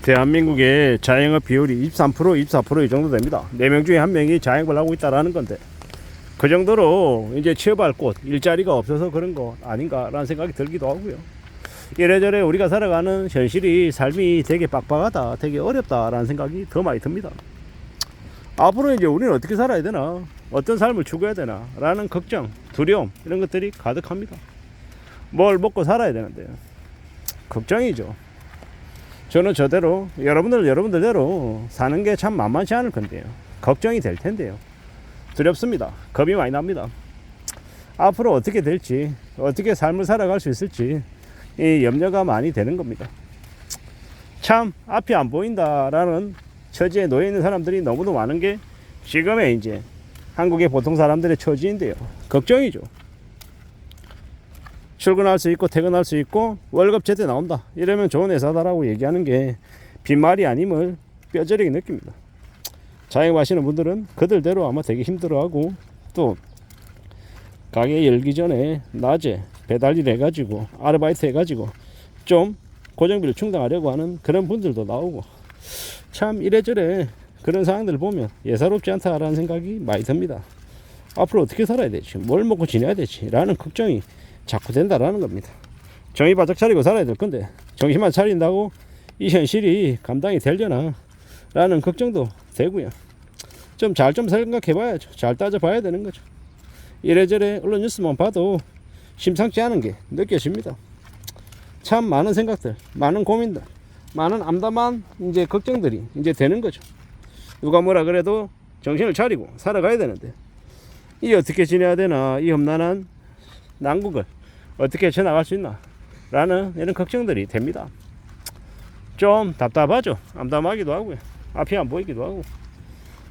대한민국의 자영업 비율이 23%, 24% 이 정도 됩니다. 4명 중에 1명이 자영업을 하고 있다라는 건데, 그 정도로 이제 취업할 곳, 일자리가 없어서 그런 거 아닌가라는 생각이 들기도 하고요. 이래저래 우리가 살아가는 현실이, 삶이 되게 빡빡하다, 되게 어렵다라는 생각이 더 많이 듭니다. 앞으로 이제 우리는 어떻게 살아야 되나, 어떤 삶을 추구해야 되나 라는 걱정, 두려움, 이런 것들이 가득합니다. 뭘 먹고 살아야 되는데 걱정이죠. 저는 저대로, 여러분들대로 사는 게 참 만만치 않을 건데요. 걱정이 될 텐데요. 두렵습니다. 겁이 많이 납니다. 앞으로 어떻게 될지, 어떻게 삶을 살아갈 수 있을지 이 염려가 많이 되는 겁니다. 참 앞이 안 보인다라는 처지에 놓여 있는 사람들이 너무도 많은 게 지금의 이제 한국의 보통 사람들의 처지인데요. 걱정이죠. 출근할 수 있고 퇴근할 수 있고 월급 제때 나온다, 이러면 좋은 회사다라고 얘기하는 게 빈말이 아님을 뼈저리게 느낍니다. 자영업하시는 분들은 그들대로 아마 되게 힘들어하고, 또 가게 열기 전에 낮에 배달일 해가지고 아르바이트 해가지고 좀 고정비를 충당하려고 하는 그런 분들도 나오고, 참 이래저래 그런 상황들을 보면 예사롭지 않다라는 생각이 많이 듭니다. 앞으로 어떻게 살아야 되지, 뭘 먹고 지내야 되지 라는 걱정이 자꾸 된다라는 겁니다. 정신 바짝 차리고 살아야 될 건데, 정신만 차린다고 이 현실이 감당이 되려나 라는 걱정도 되고요. 좀 생각해 봐야죠. 잘 따져 봐야 되는 거죠. 이래저래 언론 뉴스만 봐도 심상치 않은 게 느껴집니다. 참 많은 생각들, 많은 고민들, 많은 암담한 이제 걱정들이 이제 되는 거죠. 누가 뭐라 그래도 정신을 차리고 살아가야 되는데, 이 어떻게 지내야 되나, 이 험난한 난국을 어떻게 헤쳐나갈 수 있나 라는 이런 걱정들이 됩니다. 좀 답답하죠. 암담하기도 하고요. 앞이 안 보이기도 하고,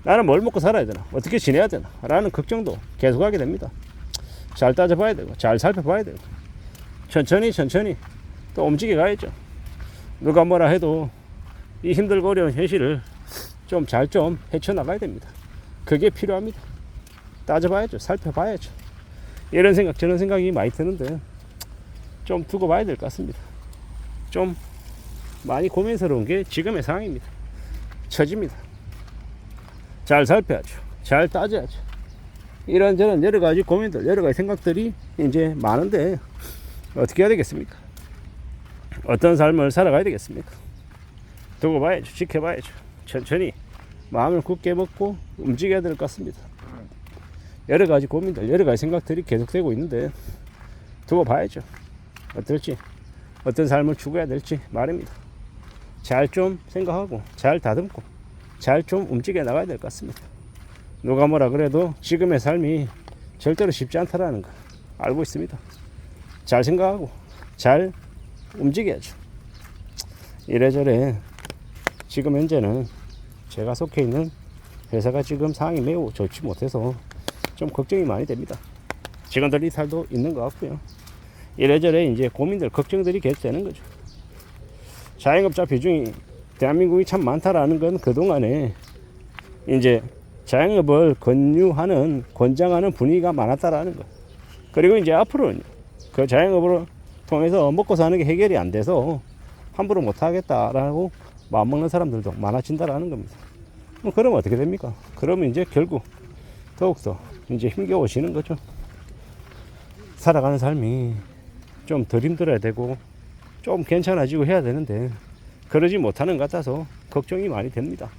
나는 뭘 먹고 살아야 되나, 어떻게 지내야 되나 라는 걱정도 계속하게 됩니다. 잘 따져봐야 되고, 잘 살펴봐야 되고, 천천히 또 움직여 가야죠. 누가 뭐라 해도 이 힘들고 어려운 현실을 잘 헤쳐나가야 됩니다. 그게 필요합니다. 따져봐야죠. 살펴봐야죠. 이런 생각, 저런 생각이 많이 드는데 좀 두고 봐야 될 것 같습니다. 좀 많이 고민스러운 게 지금의 상황입니다. 처지입니다. 잘 살펴야죠. 잘 따져야죠. 이런저런 여러 가지 고민들, 여러 가지 생각들이 이제 많은데 어떻게 해야 되겠습니까? 어떤 삶을 살아가야 되겠습니까? 두고 봐야죠. 지켜봐야죠. 천천히 마음을 굳게 먹고 움직여야 될 것 같습니다. 여러 가지 고민들, 여러 가지 생각들이 계속되고 있는데 두고 봐야죠. 어떨지, 어떤 삶을 추구해야 될지 말입니다. 잘 생각하고, 잘 다듬고, 잘 움직여 나가야 될 것 같습니다. 누가 뭐라 그래도 지금의 삶이 절대로 쉽지 않다라는 거 알고 있습니다. 잘 생각하고 잘 움직여야죠. 이래저래 지금 현재는 제가 속해 있는 회사가 지금 상황이 매우 좋지 못해서 좀 걱정이 많이 됩니다. 직원들 이탈도 있는 것 같고요. 이래저래 이제 고민들, 걱정들이 계속되는 거죠. 자영업자 비중이 대한민국이 참 많다라는 건 그동안에 이제 자영업을 권장하는 분위기가 많았다라는 거. 그리고 이제 앞으로는 그 자영업을 통해서 먹고 사는 게 해결이 안 돼서 함부로 못 하겠다라고 마음먹는 사람들도 많아진다라는 겁니다. 그러면 어떻게 됩니까? 그러면 이제 결국 더욱더 이제 힘겨워지는 거죠. 살아가는 삶이 좀 덜 힘들어야 되고 좀 괜찮아지고 해야 되는데 그러지 못하는 것 같아서 걱정이 많이 됩니다.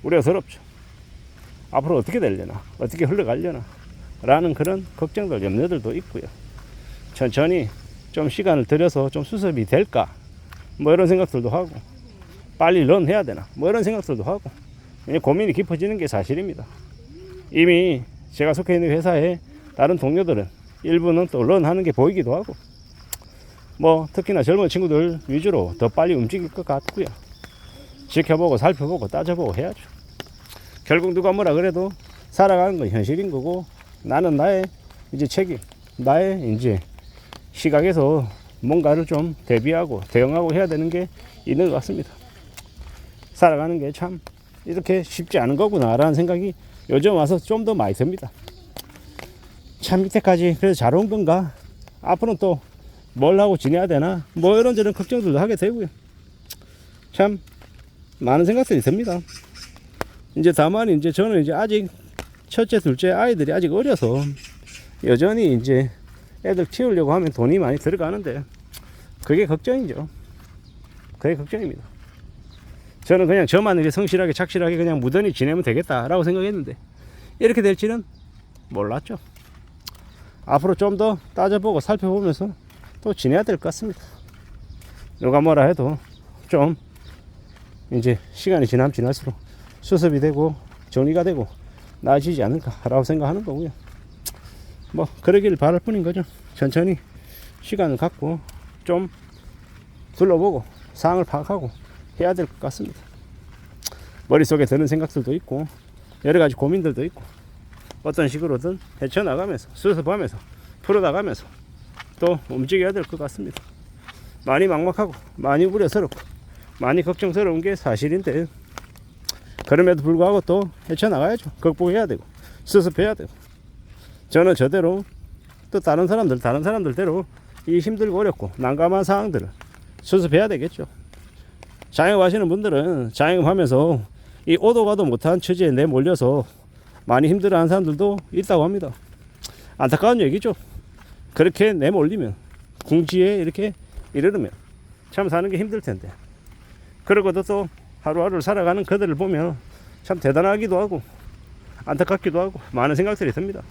우려스럽죠. 앞으로 어떻게 되려나, 어떻게 흘러가려나 라는 그런 걱정들, 염려들도 있고요. 천천히 좀 시간을 들여서 좀 수습이 될까, 뭐 이런 생각들도 하고, 빨리 런해야 되나, 뭐 이런 생각들도 하고, 고민이 깊어지는 게 사실입니다. 이미 제가 속해 있는 회사에 다른 동료들은 일부는 또 런하는 게 보이기도 하고, 뭐 특히나 젊은 친구들 위주로 더 빨리 움직일 것 같고요. 지켜보고 살펴보고 따져보고 해야죠. 결국 누가 뭐라 그래도 살아가는 건 현실인 거고, 나는 나의 이제 책임, 나의 이제 시각에서 뭔가를 좀 대비하고 대응하고 해야 되는 게 있는 것 같습니다. 살아가는 게 참 이렇게 쉽지 않은 거구나 라는 생각이 요즘 와서 좀 더 많이 듭니다. 참 이때까지 그래도 잘 온 건가, 앞으로는 또 뭘 하고 지내야 되나, 뭐 이런저런 걱정들도 하게 되고요. 참 많은 생각들이 듭니다. 이제 다만 이제 저는 이제 아직 첫째, 둘째 아이들이 아직 어려서 여전히 이제 애들 키우려고 하면 돈이 많이 들어가는데 그게 걱정이죠. 그게 걱정입니다. 저는 그냥 저만 이렇게 성실하게 착실하게 그냥 무던히 지내면 되겠다라고 생각했는데 이렇게 될지는 몰랐죠. 앞으로 좀 더 따져보고 살펴보면서 또 지내야 될 것 같습니다. 누가 뭐라 해도 좀 이제 시간이 지날수록 수습이 되고 정리가 되고 나아지지 않을까라고 생각하는 거고요. 뭐 그러길 바랄 뿐인 거죠. 천천히 시간을 갖고 좀 둘러보고 상황을 파악하고 해야 될 것 같습니다. 머릿속에 드는 생각들도 있고 여러 가지 고민들도 있고 어떤 식으로든 헤쳐나가면서 수습하면서 풀어나가면서 또 움직여야 될 것 같습니다. 많이 막막하고 많이 우려스럽고 많이 걱정스러운 게 사실인데 그럼에도 불구하고 또 헤쳐나가야죠. 극복해야 되고 수습해야 되고 저는 저대로 또 다른 사람들대로 이 힘들고 어렵고 난감한 상황들을 수습해야 되겠죠. 자영업하시는 분들은 자영업하면서 이 오도 가도 못한 처지에 내몰려서 많이 힘들어하는 사람들도 있다고 합니다. 안타까운 얘기죠. 그렇게 내몰리면 궁지에 이렇게 이르르면 참 사는 게 힘들 텐데 그러고도 또 하루하루를 살아가는 그들을 보면 참 대단하기도 하고 안타깝기도 하고 많은 생각들이 듭니다.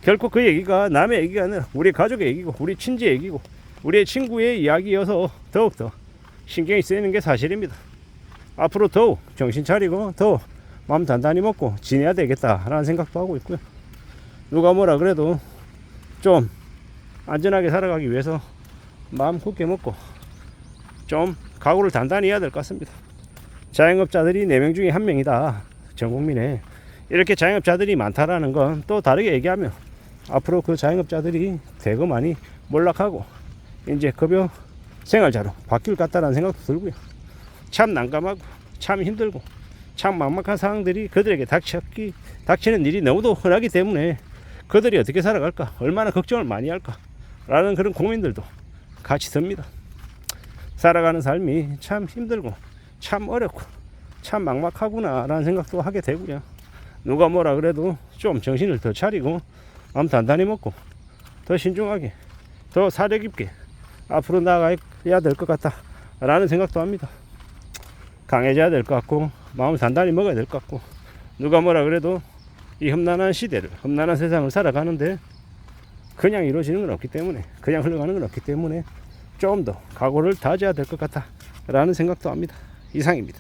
결코 그 얘기가 남의 얘기가 아니라 우리 가족의 얘기고 우리 친지의 얘기고 우리의 친구의 이야기여서 더욱더 신경이 쓰이는 게 사실입니다. 앞으로 더욱 정신 차리고 더 마음 단단히 먹고 지내야 되겠다라는 생각도 하고 있고요. 누가 뭐라 그래도 좀 안전하게 살아가기 위해서 마음 굳게 먹고 좀 각오를 단단히 해야 될 것 같습니다. 자영업자들이 4명 중에 1명이다. 전 국민에 이렇게 자영업자들이 많다라는 건 또 다르게 얘기하면 앞으로 그 자영업자들이 대거 많이 몰락하고 이제 급여 생활자로 바뀔 것 같다는 생각도 들고요. 참 난감하고 참 힘들고 참 막막한 상황들이 그들에게 닥치는 일이 너무도 흔하기 때문에 그들이 어떻게 살아갈까 얼마나 걱정을 많이 할까 라는 그런 고민들도 같이 듭니다. 살아가는 삶이 참 힘들고 참 어렵고 참 막막하구나 라는 생각도 하게 되고요. 누가 뭐라 그래도 좀 정신을 더 차리고 마음 단단히 먹고 더 신중하게 더 사려 깊게 앞으로 나아가야 될 것 같다 라는 생각도 합니다. 강해져야 될 것 같고 마음을 단단히 먹어야 될 것 같고 누가 뭐라 그래도 이 험난한 시대를 험난한 세상을 살아가는데 그냥 이루어지는 건 없기 때문에 그냥 흘러가는 건 없기 때문에 좀 더 각오를 다져야 될 것 같다 라는 생각도 합니다. 이상입니다.